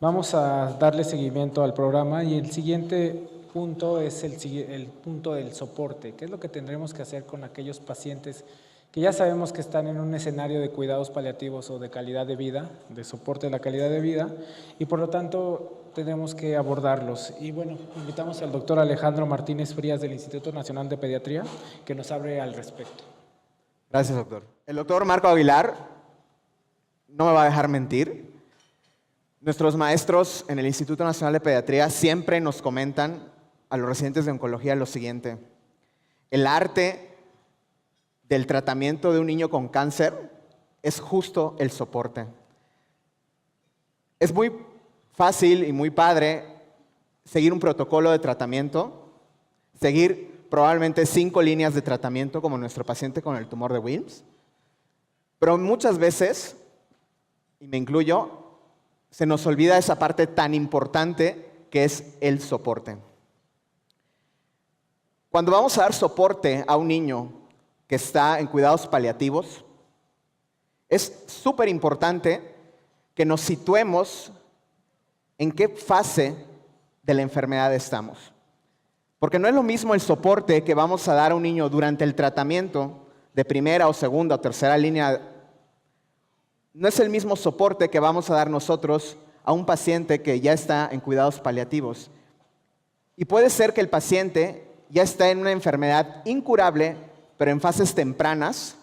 Vamos a darle seguimiento al programa y el siguiente punto es el punto del soporte. ¿Qué es lo que tendremos que hacer con aquellos pacientes que ya sabemos que están en un escenario de cuidados paliativos o de calidad de vida, de soporte de la calidad de vida, y por lo tanto tenemos que abordarlos? Y bueno, invitamos al doctor Alejandro Martínez Frías del Instituto Nacional de Pediatría que nos hable al respecto. Gracias, doctor. El doctor Marco Aguilar no me va a dejar mentir. Nuestros maestros en el Instituto Nacional de Pediatría siempre nos comentan a los residentes de oncología lo siguiente: el arte del tratamiento de un niño con cáncer es justo el soporte. Es muy fácil y muy padre seguir un protocolo de tratamiento, seguir probablemente 5 líneas de tratamiento como nuestro paciente con el tumor de Wilms, pero muchas veces, y me incluyo, se nos olvida esa parte tan importante que es el soporte. Cuando vamos a dar soporte a un niño que está en cuidados paliativos, es súper importante que nos situemos en qué fase de la enfermedad estamos. Porque no es lo mismo el soporte que vamos a dar a un niño durante el tratamiento de primera o segunda o tercera línea. No es el mismo soporte que vamos a dar nosotros a un paciente que ya está en cuidados paliativos. Y puede ser que el paciente ya está en una enfermedad incurable, pero en fases tempranas,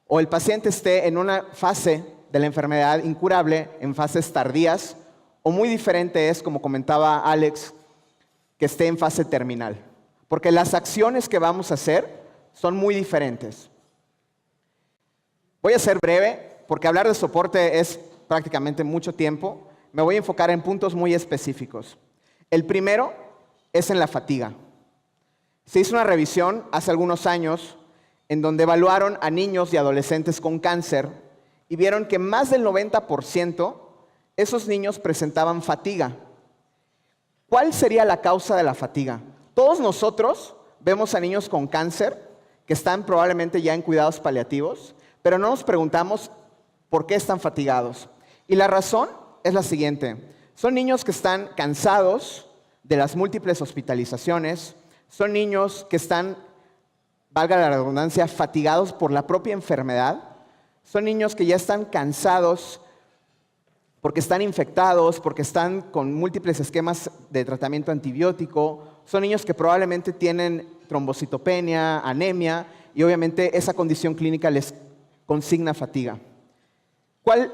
o el paciente esté en una fase de la enfermedad incurable en fases tardías, o muy diferente es, como comentaba Alex, que esté en fase terminal. Porque las acciones que vamos a hacer son muy diferentes. Voy a ser breve, porque hablar de soporte es prácticamente mucho tiempo. Me voy a enfocar en puntos muy específicos. El primero es en la fatiga. Se hizo una revisión hace algunos años en donde evaluaron a niños y adolescentes con cáncer y vieron que más del 90% esos niños presentaban fatiga. ¿Cuál sería la causa de la fatiga? Todos nosotros vemos a niños con cáncer que están probablemente ya en cuidados paliativos, pero no nos preguntamos por qué están fatigados. Y la razón es la siguiente: son niños que están cansados de las múltiples hospitalizaciones, son niños que están, valga la redundancia, fatigados por la propia enfermedad, son niños que ya están cansados porque están infectados, porque están con múltiples esquemas de tratamiento antibiótico, son niños que probablemente tienen trombocitopenia, anemia, y obviamente esa condición clínica les consigna fatiga. ¿Cuál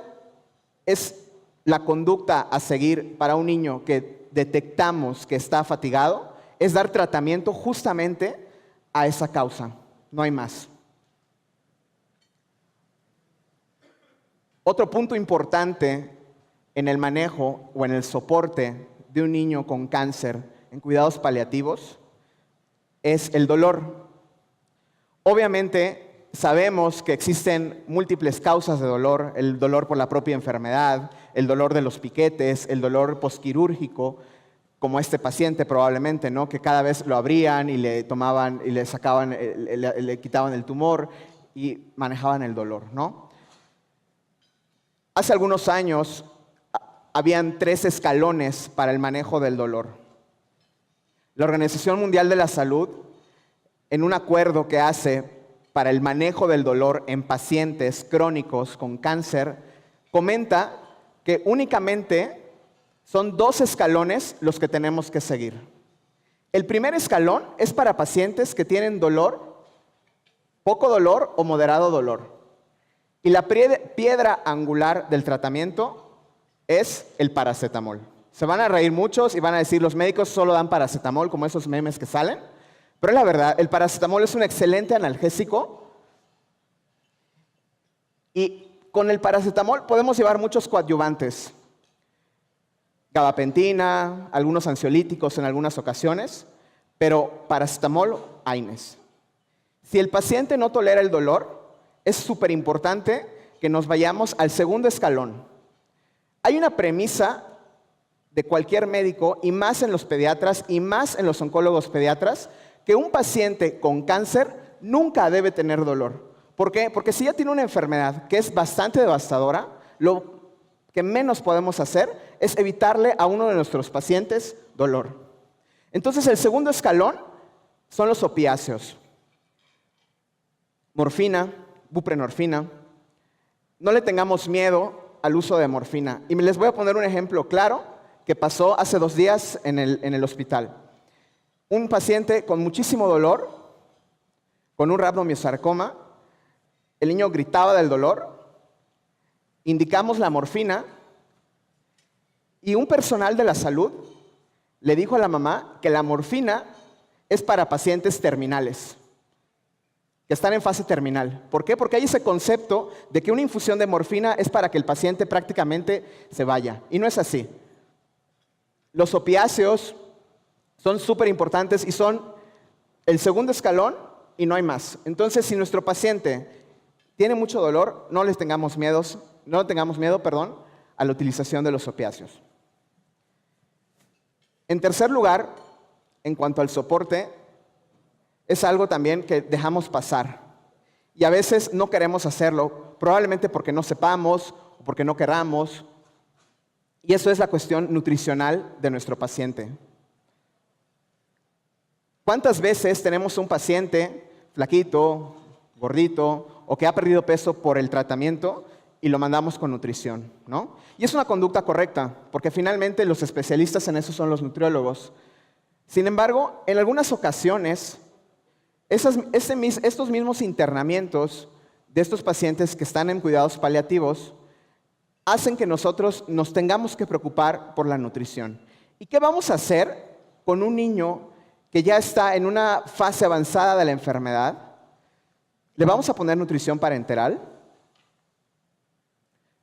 es la conducta a seguir para un niño que detectamos que está fatigado? Es dar tratamiento justamente a esa causa, no hay más. Otro punto importante en el manejo o en el soporte de un niño con cáncer en cuidados paliativos es el dolor. Obviamente sabemos que existen múltiples causas de dolor: el dolor por la propia enfermedad, el dolor de los piquetes, el dolor posquirúrgico, como este paciente probablemente, ¿no? Que cada vez lo abrían y le tomaban y le sacaban, le quitaban el tumor y manejaban el dolor, ¿no? Hace algunos años habían 3 escalones para el manejo del dolor. La Organización Mundial de la Salud, en un acuerdo que hace para el manejo del dolor en pacientes crónicos con cáncer, comenta que únicamente son 2 escalones los que tenemos que seguir. El primer escalón es para pacientes que tienen dolor, poco dolor o moderado dolor. Y la piedra angular del tratamiento es el paracetamol. Se van a reír muchos y van a decir: los médicos solo dan paracetamol, como esos memes que salen. Pero es la verdad, el paracetamol es un excelente analgésico y con el paracetamol podemos llevar muchos coadyuvantes. Gabapentina, algunos ansiolíticos en algunas ocasiones, pero paracetamol, AINES. Si el paciente no tolera el dolor, es súper importante que nos vayamos al segundo escalón. Hay una premisa de cualquier médico, y más en los pediatras y más en los oncólogos pediatras, que un paciente con cáncer nunca debe tener dolor. ¿Por qué? Porque si ya tiene una enfermedad que es bastante devastadora, lo que menos podemos hacer es evitarle a uno de nuestros pacientes dolor. Entonces, el segundo escalón son los opiáceos. Morfina, buprenorfina. No le tengamos miedo al uso de morfina. Y les voy a poner un ejemplo claro que pasó hace 2 días en el hospital. Un paciente con muchísimo dolor, con un rhabdomiosarcoma. El niño gritaba del dolor. Indicamos la morfina y un personal de la salud le dijo a la mamá que la morfina es para pacientes terminales, que están en fase terminal. ¿Por qué? Porque hay ese concepto de que una infusión de morfina es para que el paciente prácticamente se vaya. Y no es así. Los opiáceos son súper importantes y son el segundo escalón y no hay más. Entonces, si nuestro paciente tiene mucho dolor, no le tengamos miedo, a la utilización de los opiáceos. En tercer lugar, en cuanto al soporte, es algo también que dejamos pasar. Y a veces no queremos hacerlo, probablemente porque no sepamos o porque no queramos. Y eso es la cuestión nutricional de nuestro paciente. ¿Cuántas veces tenemos un paciente flaquito, gordito, o que ha perdido peso por el tratamiento y lo mandamos con nutrición, ¿no? Y es una conducta correcta, porque finalmente los especialistas en eso son los nutriólogos. Sin embargo, en algunas ocasiones, estos mismos internamientos de estos pacientes que están en cuidados paliativos hacen que nosotros nos tengamos que preocupar por la nutrición. ¿Y qué vamos a hacer con un niño que ya está en una fase avanzada de la enfermedad? ¿Le vamos a poner nutrición parenteral?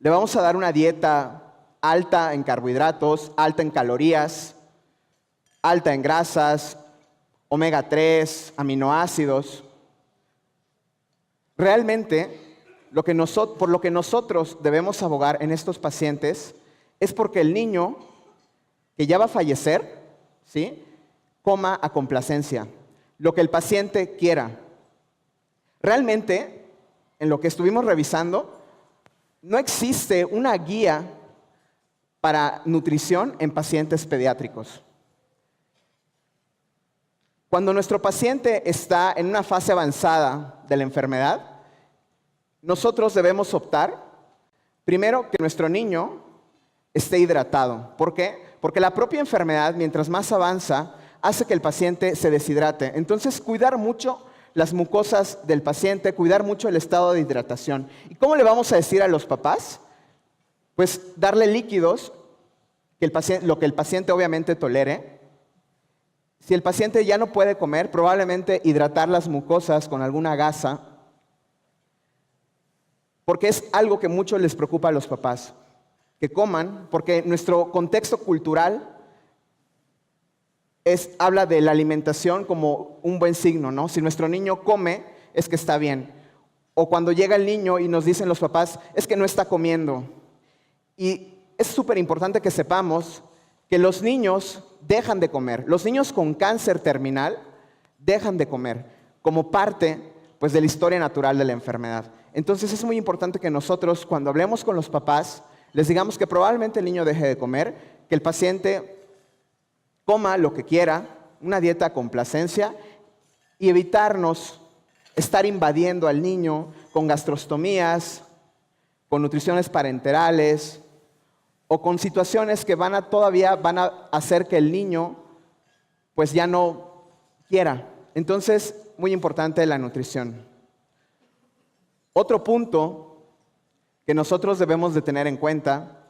¿Le vamos a dar una dieta alta en carbohidratos, alta en calorías, alta en grasas, omega 3, aminoácidos? Realmente, por lo que nosotros debemos abogar en estos pacientes es porque el niño que ya va a fallecer, ¿sí?, coma a complacencia, lo que el paciente quiera. Realmente, en lo que estuvimos revisando, no existe una guía para nutrición en pacientes pediátricos. Cuando nuestro paciente está en una fase avanzada de la enfermedad, nosotros debemos optar, primero, que nuestro niño esté hidratado. ¿Por qué? Porque la propia enfermedad, mientras más avanza, hace que el paciente se deshidrate. Entonces, cuidar mucho las mucosas del paciente, cuidar mucho el estado de hidratación. ¿Y cómo le vamos a decir a los papás? Pues darle líquidos, lo que el paciente obviamente tolere. Si el paciente ya no puede comer, probablemente hidratar las mucosas con alguna gasa, porque es algo que mucho les preocupa a los papás, que coman, porque nuestro contexto cultural habla de la alimentación como un buen signo, ¿no? Si nuestro niño come, es que está bien. O cuando llega el niño y nos dicen los papás, es que no está comiendo. Y es súper importante que sepamos que los niños dejan de comer. Los niños con cáncer terminal dejan de comer como parte, pues, de la historia natural de la enfermedad. Entonces es muy importante que nosotros, cuando hablemos con los papás, les digamos que probablemente el niño deje de comer, que el paciente coma lo que quiera, una dieta a complacencia, y evitarnos estar invadiendo al niño con gastrostomías, con nutriciones parenterales o con situaciones que todavía van a hacer que el niño pues ya no quiera. Entonces, muy importante la nutrición. Otro punto que nosotros debemos de tener en cuenta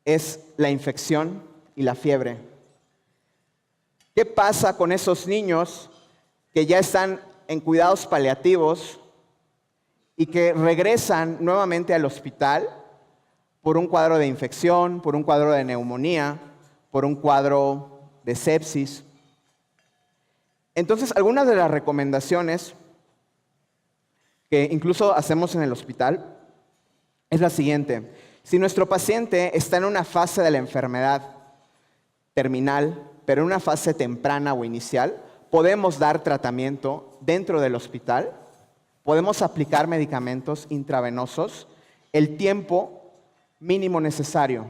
es la infección y la fiebre. ¿Qué pasa con esos niños que ya están en cuidados paliativos y que regresan nuevamente al hospital por un cuadro de infección, por un cuadro de neumonía, por un cuadro de sepsis? Entonces, algunas de las recomendaciones que incluso hacemos en el hospital es la siguiente. Si nuestro paciente está en una fase de la enfermedad terminal, pero en una fase temprana o inicial, podemos dar tratamiento dentro del hospital, podemos aplicar medicamentos intravenosos. El tiempo mínimo necesario.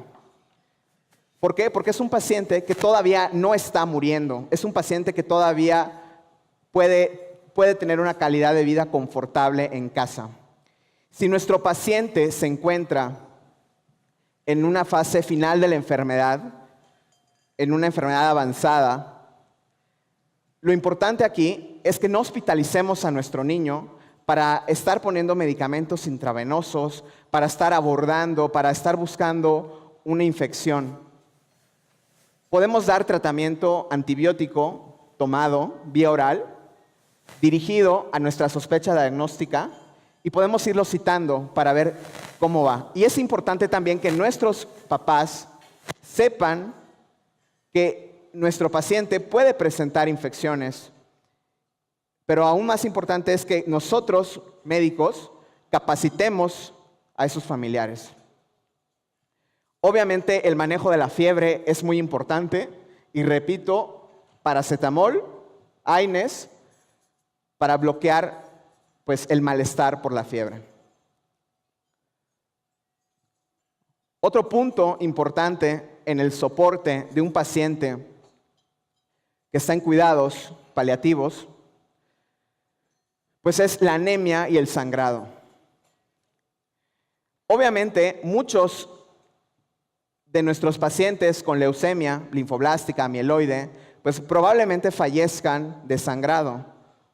¿Por qué? Porque es un paciente que todavía no está muriendo. Es un paciente que todavía puede tener una calidad de vida confortable en casa. Si nuestro paciente se encuentra en una fase final de la enfermedad, en una enfermedad avanzada, lo importante aquí es que no hospitalicemos a nuestro niño para estar poniendo medicamentos intravenosos, para estar abordando, para estar buscando una infección. Podemos dar tratamiento antibiótico tomado vía oral, dirigido a nuestra sospecha diagnóstica, y podemos irlo citando para ver cómo va. Y es importante también que nuestros papás sepan que nuestro paciente puede presentar infecciones, pero aún más importante es que nosotros, médicos, capacitemos a esos familiares. Obviamente el manejo de la fiebre es muy importante y repito, paracetamol, AINES, para bloquear el malestar por la fiebre. Otro punto importante en el soporte de un paciente que está en cuidados paliativos, pues es la anemia y el sangrado. Obviamente, muchos de nuestros pacientes con leucemia linfoblástica, mieloide, pues probablemente fallezcan de sangrado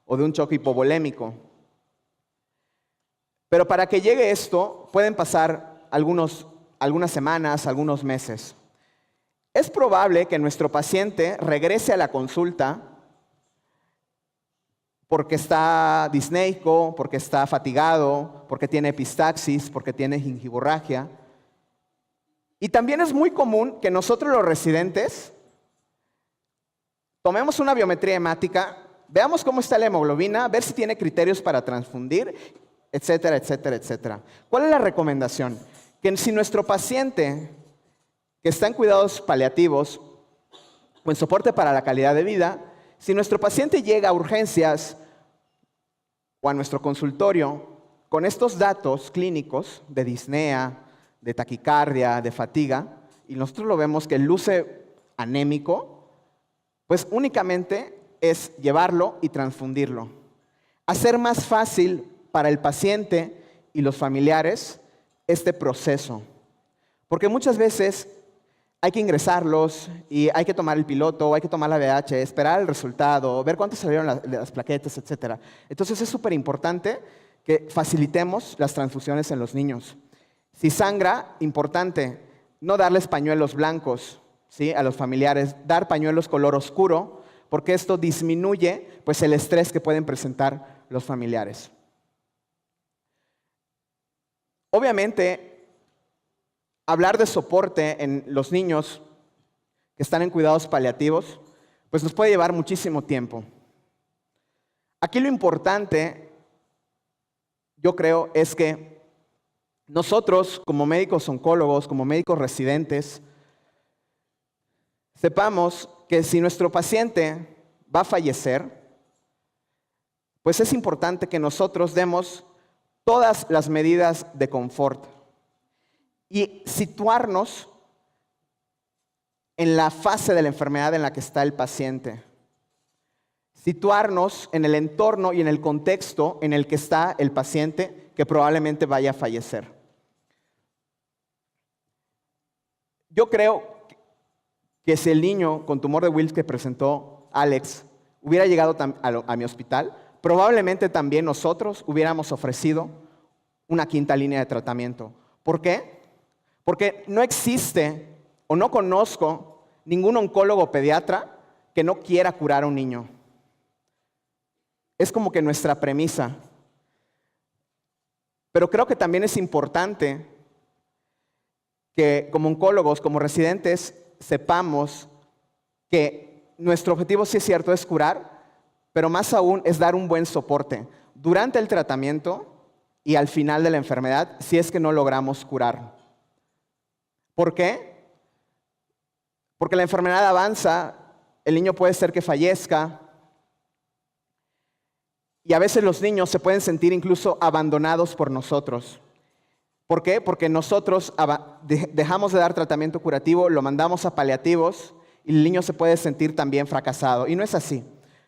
o de un choque hipovolémico. Pero para que llegue esto, pueden pasar algunas semanas, algunos meses. Es probable que nuestro paciente regrese a la consulta porque está disneico, porque está fatigado, porque tiene epistaxis, porque tiene gingivorragia. Y también es muy común que nosotros los residentes tomemos una biometría hemática, veamos cómo está la hemoglobina, ver si tiene criterios para transfundir, etcétera, etcétera, etcétera. ¿Cuál es la recomendación? Que si nuestro paciente que está en cuidados paliativos o en soporte para la calidad de vida, si nuestro paciente llega a urgencias o a nuestro consultorio con estos datos clínicos de disnea, de taquicardia, de fatiga, y nosotros lo vemos que luce anémico, pues únicamente es llevarlo y transfundirlo. Hacer más fácil para el paciente y los familiares este proceso. Porque muchas veces hay que ingresarlos y hay que tomar el piloto, hay que tomar la VH, esperar el resultado, ver cuánto salieron las plaquetas, etc. Entonces es súper importante que facilitemos las transfusiones en los niños. Si sangra, importante, no darles pañuelos blancos, ¿sí?, a los familiares, dar pañuelos color oscuro, porque esto disminuye el estrés que pueden presentar los familiares. Obviamente, hablar de soporte en los niños que están en cuidados paliativos, pues nos puede llevar muchísimo tiempo. Aquí lo importante, yo creo, es que nosotros, como médicos oncólogos, como médicos residentes, sepamos que si nuestro paciente va a fallecer, pues es importante que nosotros demos todas las medidas de confort y situarnos en la fase de la enfermedad en la que está el paciente. Situarnos en el entorno y en el contexto en el que está el paciente que probablemente vaya a fallecer. Yo creo que si el niño con tumor de Wilks que presentó Alex hubiera llegado a mi hospital, probablemente también nosotros hubiéramos ofrecido una quinta línea de tratamiento. ¿Por qué? Porque no existe o no conozco ningún oncólogo pediatra que no quiera curar a un niño. Es como que nuestra premisa. Pero creo que también es importante que como oncólogos, como residentes, sepamos que nuestro objetivo, sí es cierto, es curar, pero más aún es dar un buen soporte durante el tratamiento y al final de la enfermedad, si es que no logramos curar. ¿Por qué? Porque la enfermedad avanza, el niño puede ser que fallezca, y a veces los niños se pueden sentir incluso abandonados por nosotros. ¿Por qué? Porque nosotros dejamos de dar tratamiento curativo, lo mandamos a paliativos y el niño se puede sentir también fracasado. Y no es así.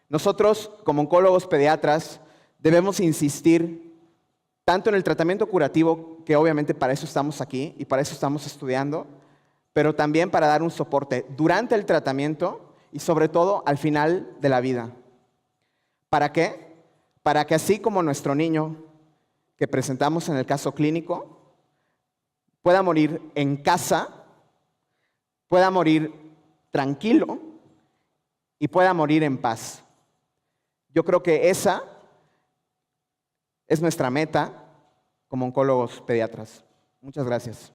Nosotros, como oncólogos pediatras, debemos insistir tanto en el tratamiento curativo, que obviamente para eso estamos aquí y para eso estamos estudiando, pero también para dar un soporte durante el tratamiento y sobre todo al final de la vida. ¿Para qué? Para que así como nuestro niño que presentamos en el caso clínico pueda morir en casa, pueda morir tranquilo y pueda morir en paz. Yo creo que esa es nuestra meta como oncólogos pediatras. Muchas gracias.